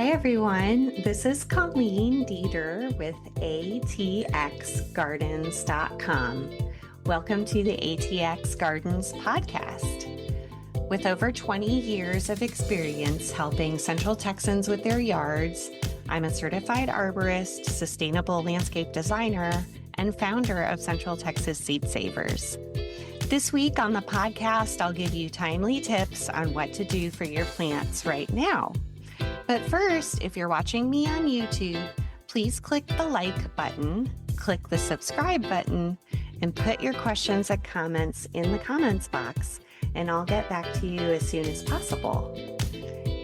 Hi, everyone. This is Colleen Dieter with ATXGardens.com. Welcome to the ATX Gardens Podcast. With over 20 years of experience helping Central Texans with their yards, I'm a certified arborist, sustainable landscape designer, and founder of Central Texas Seed Savers. This week on the podcast, I'll give you timely tips on what to do for your plants right now. But first, if you're watching me on YouTube, please click the like button, click the subscribe button, and put your questions and comments in the comments box, and I'll get back to you as soon as possible.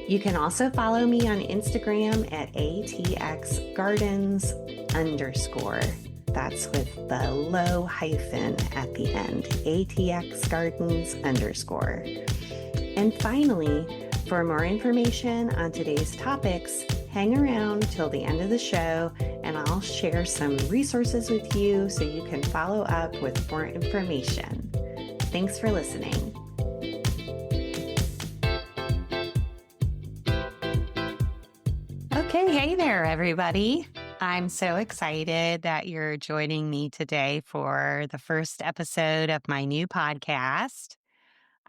You can also follow me on Instagram at ATXGardens_. That's with the low hyphen at the end, ATXGardens_. And finally, for more information on today's topics, hang around till the end of the show and I'll share some resources with you so you can follow up with more information. Thanks for listening. Okay, hey there, everybody. I'm so excited that you're joining me today for the first episode of my new podcast.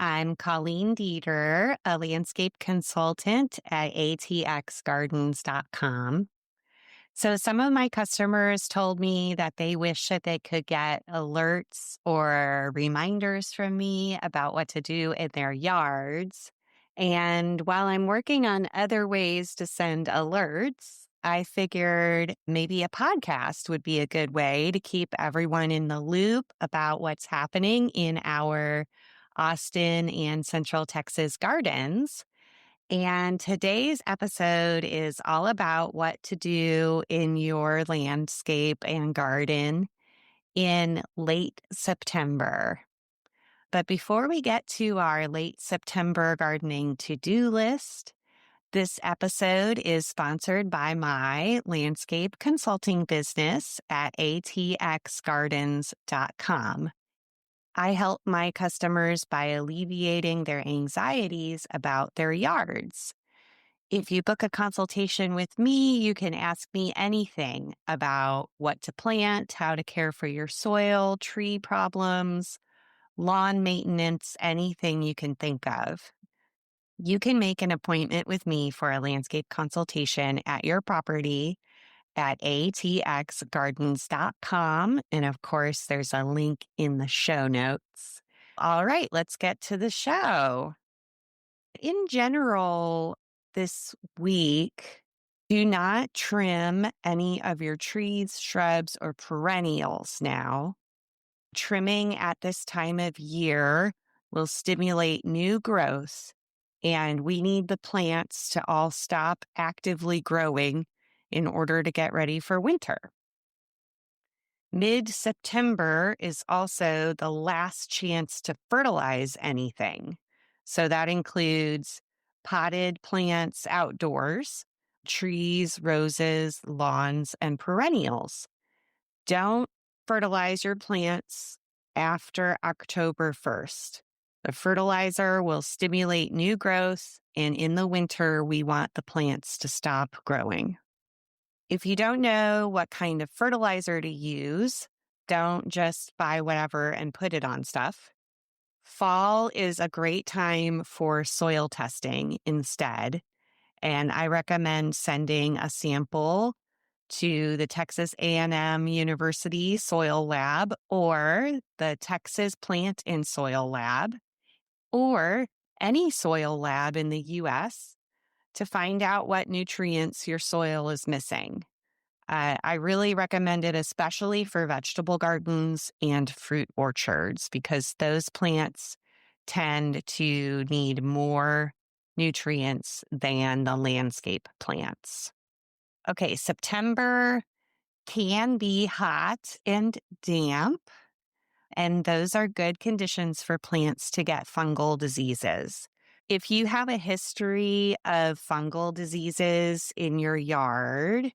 I'm Colleen Dieter, a landscape consultant at ATXGardens.com. So some of my customers told me that they wish that they could get alerts or reminders from me about what to do in their yards. And while I'm working on other ways to send alerts, I figured maybe a podcast would be a good way to keep everyone in the loop about what's happening in our Austin and Central Texas gardens. And today's episode is all about what to do in your landscape and garden in late September. But before we get to our late September gardening to-do list, this episode is sponsored by my landscape consulting business at ATXGardens.com. I help my customers by alleviating their anxieties about their yards. If you book a consultation with me, you can ask me anything about what to plant, how to care for your soil, tree problems, lawn maintenance, anything you can think of. You can make an appointment with me for a landscape consultation at your property at ATXGardens.com. And of course, there's a link in the show notes. All right, let's get to the show. In general, this week, do not trim any of your trees, shrubs, or perennials now. Trimming at this time of year will stimulate new growth, and we need the plants to all stop actively growing in order to get ready for winter. Mid-September is also the last chance to fertilize anything. So that includes potted plants outdoors, trees, roses, lawns, and perennials. Don't fertilize your plants after October 1st. The fertilizer will stimulate new growth, and in the winter, we want the plants to stop growing. If you don't know what kind of fertilizer to use, don't just buy whatever and put it on stuff. Fall is a great time for soil testing instead, and I recommend sending a sample to the Texas A&M University Soil Lab or the Texas Plant and Soil Lab or any soil lab in the U.S. to find out what nutrients your soil is missing. I really recommend it, especially for vegetable gardens and fruit orchards, because those plants tend to need more nutrients than the landscape plants. Okay, September can be hot and damp, and those are good conditions for plants to get fungal diseases. If you have a history of fungal diseases in your yard,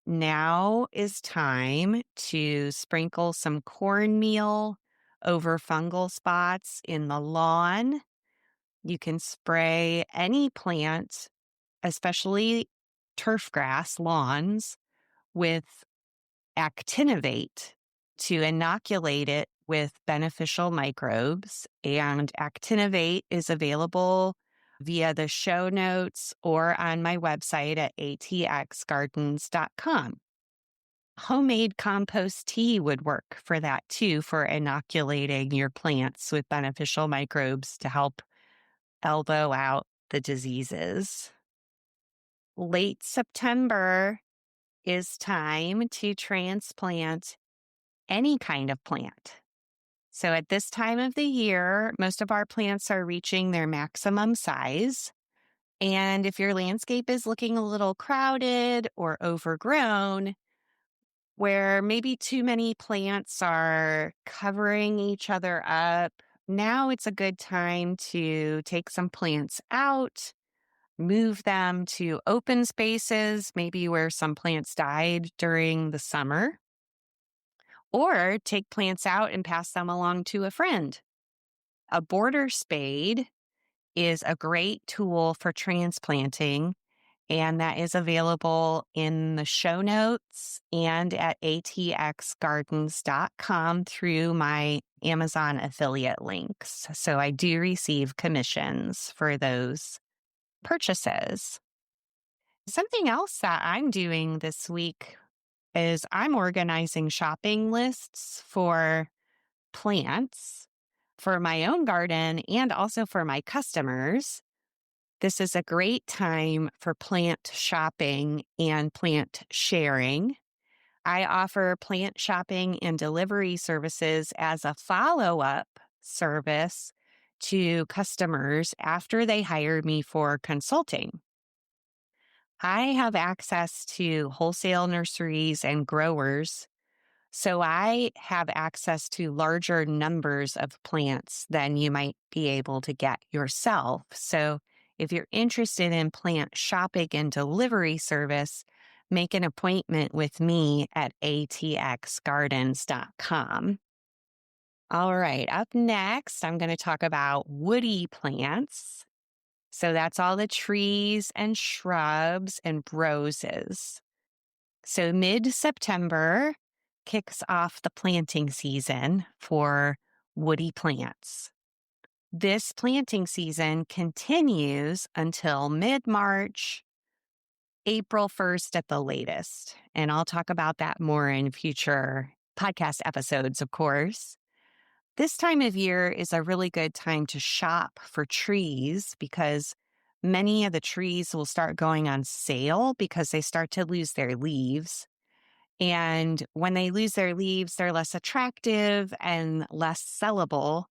now is time to sprinkle some cornmeal over fungal spots in the lawn. You can spray any plant, especially turf grass lawns with actinovate to inoculate it with beneficial microbes. And actinovate is available via the show notes or on my website at atxgardens.com. Homemade compost tea would work for that too, for inoculating your plants with beneficial microbes to help elbow out the diseases. Late September is time to transplant any kind of plant. So at this time of the year, most of our plants are reaching their maximum size. And if your landscape is looking a little crowded or overgrown, where maybe too many plants are covering each other up, now it's a good time to take some plants out, move them to open spaces, maybe where some plants died during the summer, or take plants out and pass them along to a friend. A border spade is a great tool for transplanting, and that is available in the show notes and at atxgardens.com through my Amazon affiliate links. So I do receive commissions for those purchases. Something else that I'm doing this week is I'm organizing shopping lists for plants for my own garden and also for my customers. This is a great time for plant shopping and plant sharing. I offer plant shopping and delivery services as a follow-up service to customers after they hire me for consulting. I have access to wholesale nurseries and growers, so I have access to larger numbers of plants than you might be able to get yourself. So if you're interested in plant shopping and delivery service, make an appointment with me at atxgardens.com. All right, up next, I'm going to talk about woody plants. So that's all the trees and shrubs and roses. So mid-September kicks off the planting season for woody plants. This planting season continues until mid-March, April 1st at the latest. And I'll talk about that more in future podcast episodes, of course. This time of year is a really good time to shop for trees because many of the trees will start going on sale because they start to lose their leaves. And when they lose their leaves, they're less attractive and less sellable,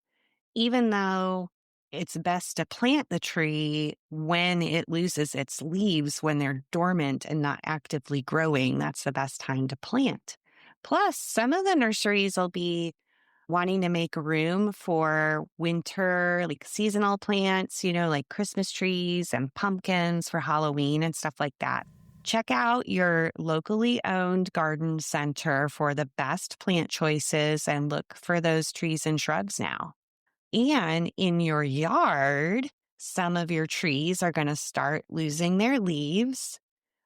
even though it's best to plant the tree when it loses its leaves, when they're dormant and not actively growing. That's the best time to plant. Plus, some of the nurseries will be wanting to make room for winter, like seasonal plants, like Christmas trees and pumpkins for Halloween and stuff like that. Check out your locally owned garden center for the best plant choices and look for those trees and shrubs now. And in your yard, some of your trees are going to start losing their leaves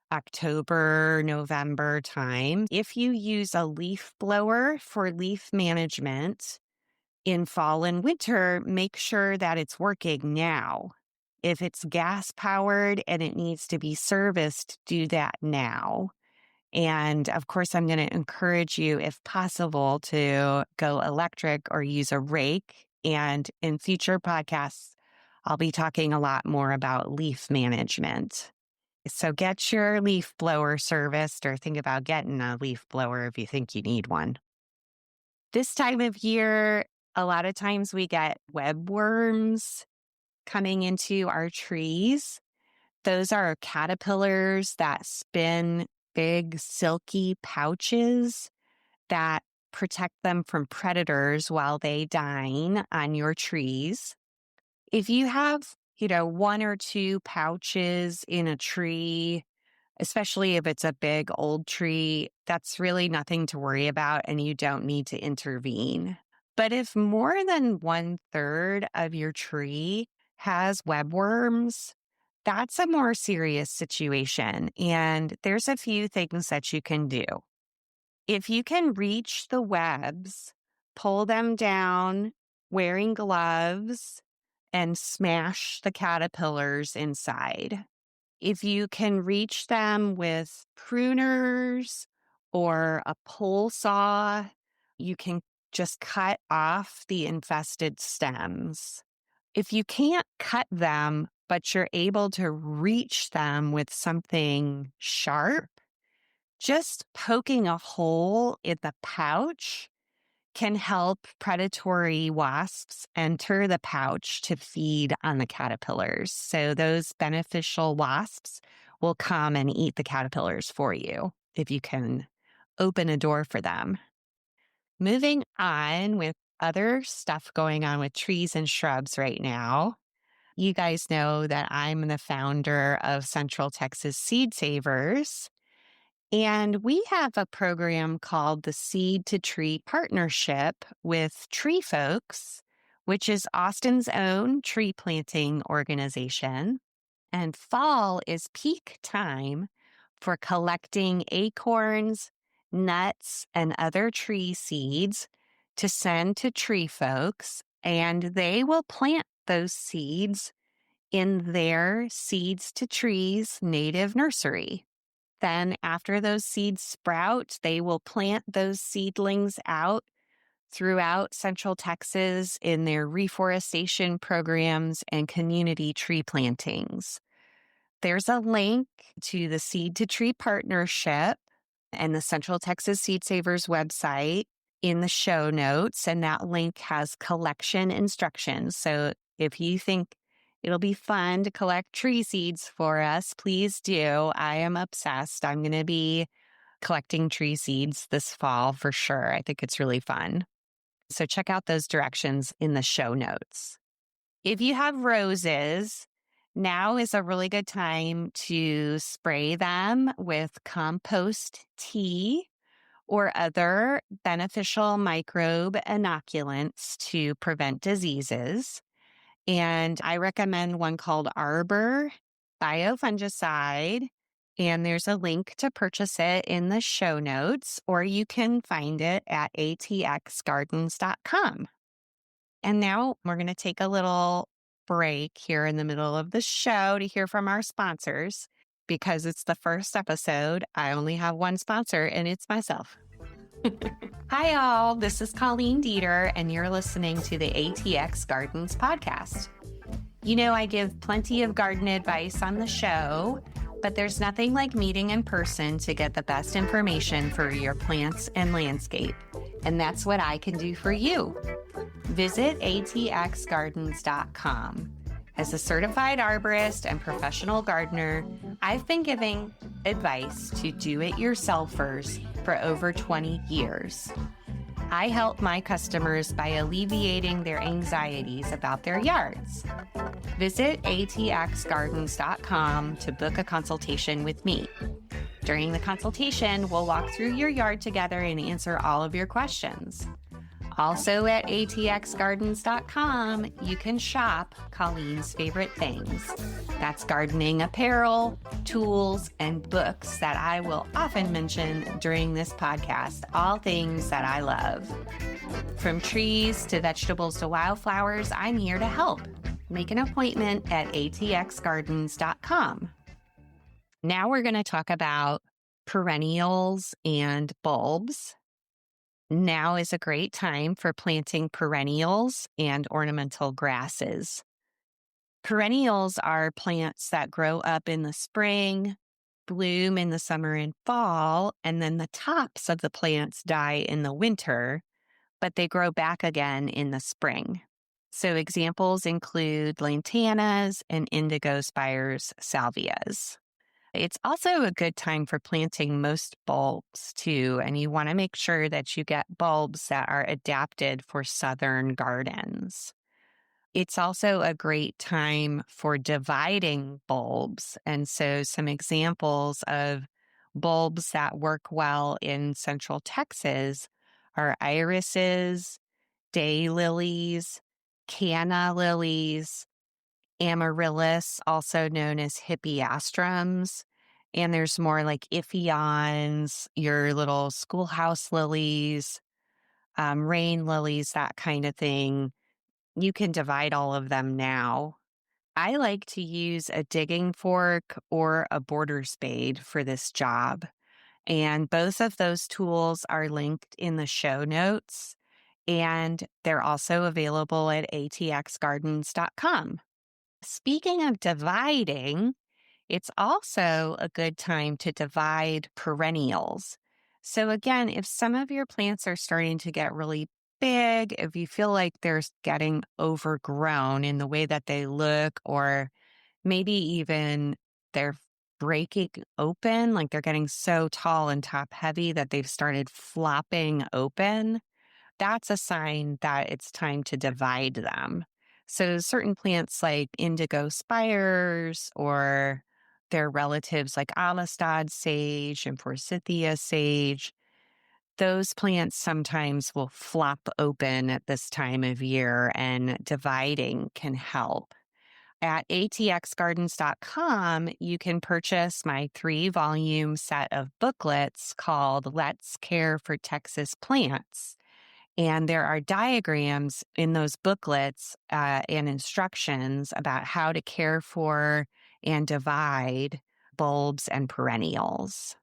October, November time. If you use a leaf blower for leaf management in fall and winter, make sure that it's working now. If it's gas powered and it needs to be serviced, do that now. And of course, I'm going to encourage you, if possible, to go electric or use a rake. And in future podcasts, I'll be talking a lot more about leaf management. So get your leaf blower serviced or think about getting a leaf blower if you think you need one. This time of year, a lot of times we get webworms coming into our trees. Those are caterpillars that spin big silky pouches that protect them from predators while they dine on your trees. If you have, one or two pouches in a tree, especially if it's a big old tree, that's really nothing to worry about and you don't need to intervene. But if more than 1/3 of your tree has webworms, that's a more serious situation. And there's a few things that you can do. If you can reach the webs, pull them down wearing gloves and smash the caterpillars inside. If you can reach them with pruners or a pole saw, you can just cut off the infested stems. If you can't cut them, but you're able to reach them with something sharp, just poking a hole in the pouch can help predatory wasps enter the pouch to feed on the caterpillars. So those beneficial wasps will come and eat the caterpillars for you if you can open a door for them. Moving on with other stuff going on with trees and shrubs right now. You guys know that I'm the founder of Central Texas Seed Savers. And we have a program called the Seed to Tree Partnership with Tree Folks, which is Austin's own tree planting organization. And fall is peak time for collecting acorns, nuts, and other tree seeds to send to Tree Folks. And they will plant those seeds in their Seeds to Trees native nursery. Then after those seeds sprout, they will plant those seedlings out throughout Central Texas in their reforestation programs and community tree plantings. There's a link to the Seed to Tree Partnership and the Central Texas Seed Savers website in the show notes, and that link has collection instructions. So if you think it'll be fun to collect tree seeds for us, please do. I am obsessed. I'm going to be collecting tree seeds this fall for sure. I think it's really fun. So check out those directions in the show notes. If you have roses, now is a really good time to spray them with compost tea or other beneficial microbe inoculants to prevent diseases. And I recommend one called Arbor Biofungicide. And there's a link to purchase it in the show notes, or you can find it at ATXGardens.com. And now we're going to take a little break here in the middle of the show to hear from our sponsors. Because it's the first episode, I only have one sponsor, and it's myself. Hi, all. This is Colleen Dieter, and you're listening to the ATX Gardens Podcast. You know, I give plenty of garden advice on the show, but there's nothing like meeting in person to get the best information for your plants and landscape. And that's what I can do for you. Visit atxgardens.com. As a certified arborist and professional gardener, I've been giving advice to do-it-yourselfers for over 20 years. I help my customers by alleviating their anxieties about their yards. Visit atxgardens.com to book a consultation with me. During the consultation, we'll walk through your yard together and answer all of your questions. Also at atxgardens.com, you can shop Colleen's favorite things. That's gardening apparel, tools, and books that I will often mention during this podcast, all things that I love. From trees to vegetables to wildflowers, I'm here to help. Make an appointment at atxgardens.com. Now we're going to talk about perennials and bulbs. Now is a great time for planting perennials and ornamental grasses. Perennials are plants that grow up in the spring, bloom in the summer and fall, and then the tops of the plants die in the winter, but they grow back again in the spring. So examples include lantanas and indigo spires salvias. It's also a good time for planting most bulbs too, and you want to make sure that you get bulbs that are adapted for southern gardens. It's also a great time for dividing bulbs, and so some examples of bulbs that work well in Central Texas are irises, daylilies, canna lilies, amaryllis, also known as hippeastrums. And there's more like iphions, your little schoolhouse lilies, rain lilies, that kind of thing. You can divide all of them now. I like to use a digging fork or a border spade for this job. And both of those tools are linked in the show notes. And they're also available at ATXGardens.com. Speaking of dividing, it's also a good time to divide perennials. So again, if some of your plants are starting to get really big, if you feel like they're getting overgrown in the way that they look, or maybe even they're breaking open, like they're getting so tall and top heavy that they've started flopping open, that's a sign that it's time to divide them. So certain plants like indigo spires or their relatives like Amistad sage and Forsythia sage, those plants sometimes will flop open at this time of year, and dividing can help. At atxgardens.com, you can purchase my 3-volume set of booklets called Let's Care for Texas Plants. And there are diagrams in those booklets and instructions about how to care for and divide bulbs and perennials.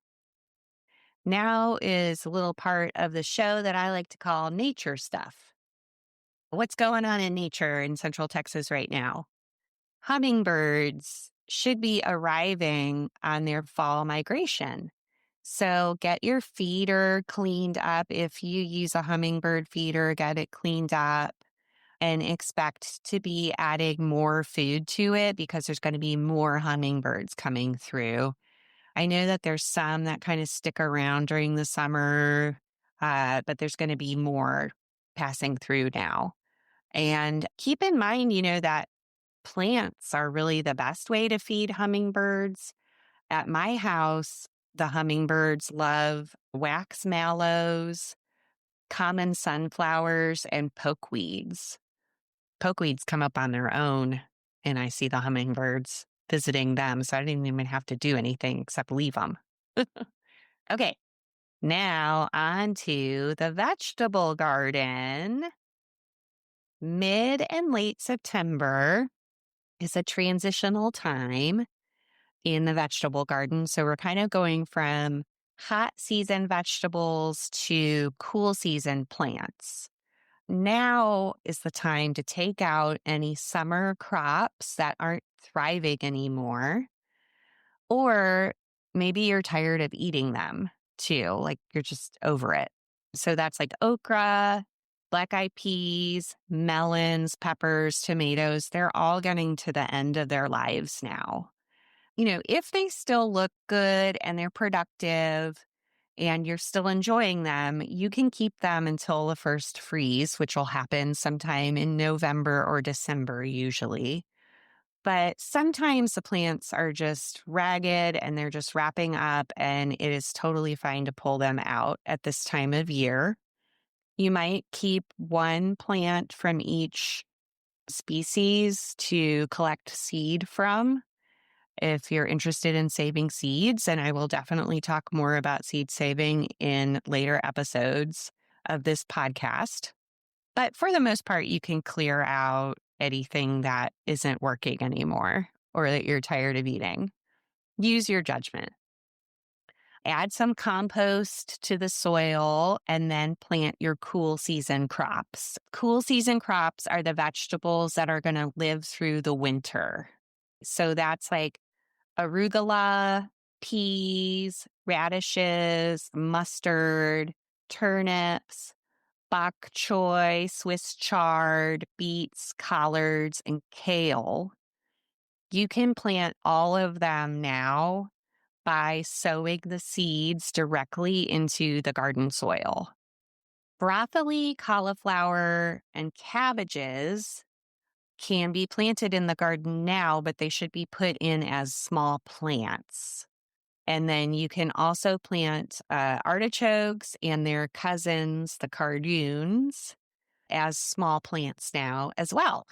Now is a little part of the show that I like to call nature stuff. What's going on in nature in Central Texas right now? Hummingbirds should be arriving on their fall migration. So get your feeder cleaned up. If you use a hummingbird feeder, get it cleaned up and expect to be adding more food to it because there's going to be more hummingbirds coming through. I know that there's some that kind of stick around during the summer, but there's going to be more passing through now. And keep in mind, that plants are really the best way to feed hummingbirds. At my house, the hummingbirds love wax mallows, common sunflowers, and pokeweeds. Pokeweeds come up on their own, and I see the hummingbirds visiting them, so I didn't even have to do anything except leave them. Okay, now on to the vegetable garden. Mid and late September is a transitional time in the vegetable garden. So we're kind of going from hot season vegetables to cool season plants. Now is the time to take out any summer crops that aren't thriving anymore, or maybe you're tired of eating them too, like you're just over it. So that's like okra, black-eyed peas, melons, peppers, tomatoes. They're all getting to the end of their lives now. If they still look good and they're productive and you're still enjoying them, you can keep them until the first freeze, which will happen sometime in November or December usually. But sometimes the plants are just ragged and they're just wrapping up, and it is totally fine to pull them out at this time of year. You might keep one plant from each species to collect seed from if you're interested in saving seeds. And I will definitely talk more about seed saving in later episodes of this podcast. But for the most part, you can clear out anything that isn't working anymore or that you're tired of eating. Use your judgment. Add some compost to the soil and then plant your cool season crops. Cool season crops are the vegetables that are going to live through the winter. So that's like arugula, peas, radishes, mustard, turnips, bok choy, Swiss chard, beets, collards, and kale. You can plant all of them now by sowing the seeds directly into the garden soil. Broccoli, cauliflower, and cabbages can be planted in the garden now, but they should be put in as small plants. And then you can also plant artichokes and their cousins, the cardoons, as small plants now as well.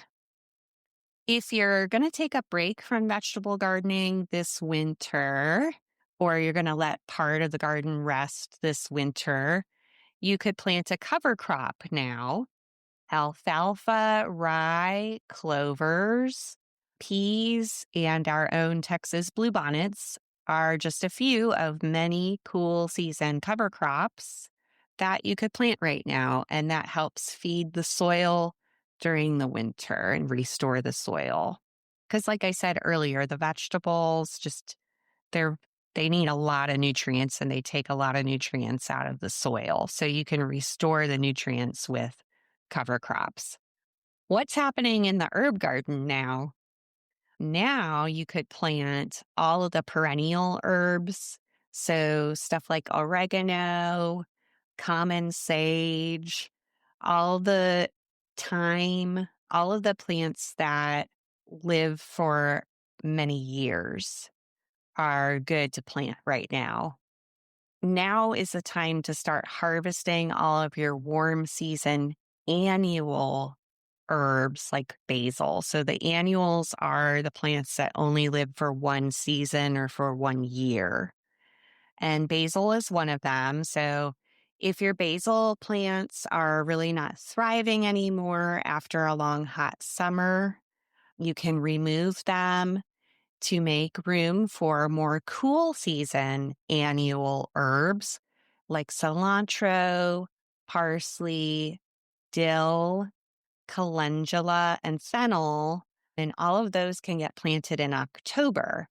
If you're going to take a break from vegetable gardening this winter, or you're going to let part of the garden rest this winter, you could plant a cover crop now. Alfalfa, rye, clovers, peas, and our own Texas bluebonnets are just a few of many cool season cover crops that you could plant right now. And that helps feed the soil during the winter and restore the soil. Because like I said earlier, the vegetables they're they need a lot of nutrients and they take a lot of nutrients out of the soil. So you can restore the nutrients with cover crops. What's happening in the herb garden now? Now you could plant all of the perennial herbs. So stuff like oregano, common sage, all the thyme, all of the plants that live for many years are good to plant right now. Now is the time to start harvesting all of your warm season annual herbs like basil. So the annuals are the plants that only live for one season or for 1 year. And basil is one of them. So if your basil plants are really not thriving anymore after a long hot summer, you can remove them to make room for more cool season annual herbs like cilantro, parsley, dill, calendula, and fennel. And all of those can get planted in October.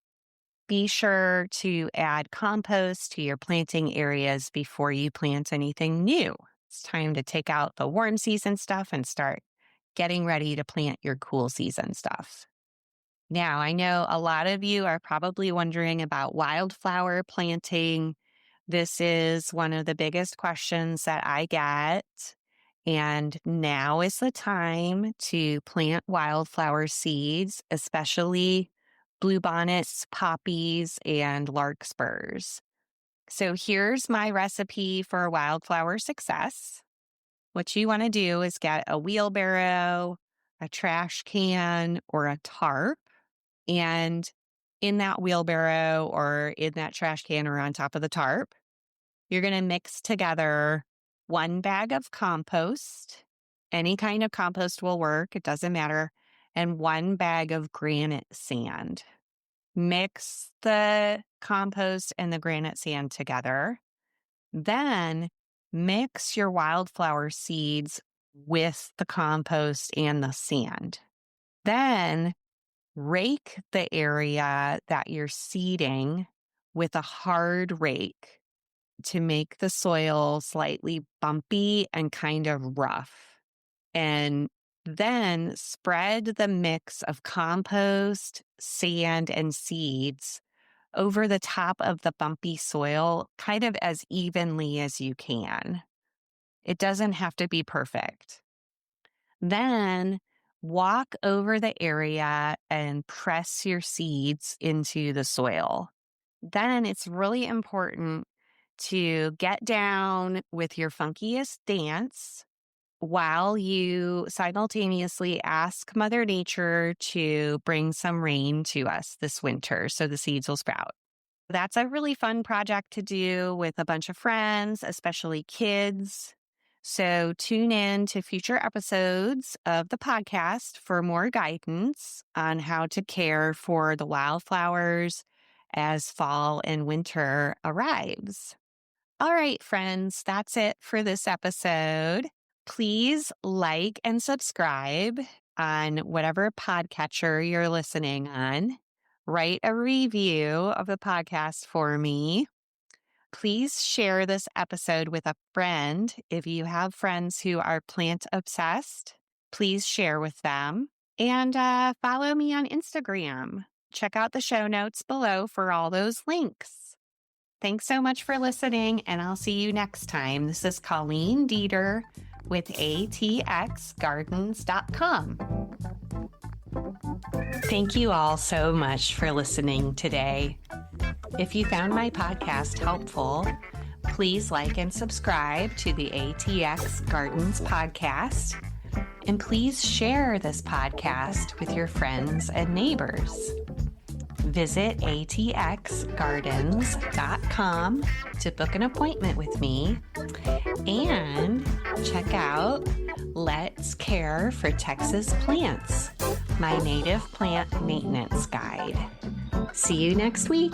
Be sure to add compost to your planting areas before you plant anything new. It's time to take out the warm season stuff and start getting ready to plant your cool season stuff. Now, I know a lot of you are probably wondering about wildflower planting. This is one of the biggest questions that I get. And now is the time to plant wildflower seeds, especially bluebonnets, poppies, and larkspurs. So here's my recipe for wildflower success. What you want to do is get a wheelbarrow, a trash can, or a tarp. And in that wheelbarrow or in that trash can or on top of the tarp, you're going to mix together 1 bag of compost. Any kind of compost will work. It doesn't matter. And 1 bag of granite sand. Mix the compost and the granite sand together. Then mix your wildflower seeds with the compost and the sand. Then rake the area that you're seeding with a hard rake to make the soil slightly bumpy and kind of rough. And then spread the mix of compost, sand, and seeds over the top of the bumpy soil, kind of as evenly as you can. It doesn't have to be perfect. Then walk over the area and press your seeds into the soil. Then it's really important to get down with your funkiest dance while you simultaneously ask Mother Nature to bring some rain to us this winter so the seeds will sprout. That's a really fun project to do with a bunch of friends, especially kids. So tune in to future episodes of the podcast for more guidance on how to care for the wildflowers as fall and winter arrives. All right, friends, that's it for this episode. Please like and subscribe on whatever podcatcher you're listening on. Write a review of the podcast for me. Please share this episode with a friend. If you have friends who are plant obsessed, please share with them. And follow me on Instagram. Check out the show notes below for all those links. Thanks so much for listening, and I'll see you next time. This is Colleen Dieter with ATXGardens.com. Thank you all so much for listening today. If you found my podcast helpful, please like and subscribe to the ATX Gardens Podcast. And please share this podcast with your friends and neighbors. Visit ATXGardens.com to book an appointment with me and check out Let's Care for Texas Plants, my native plant maintenance guide. See you next week.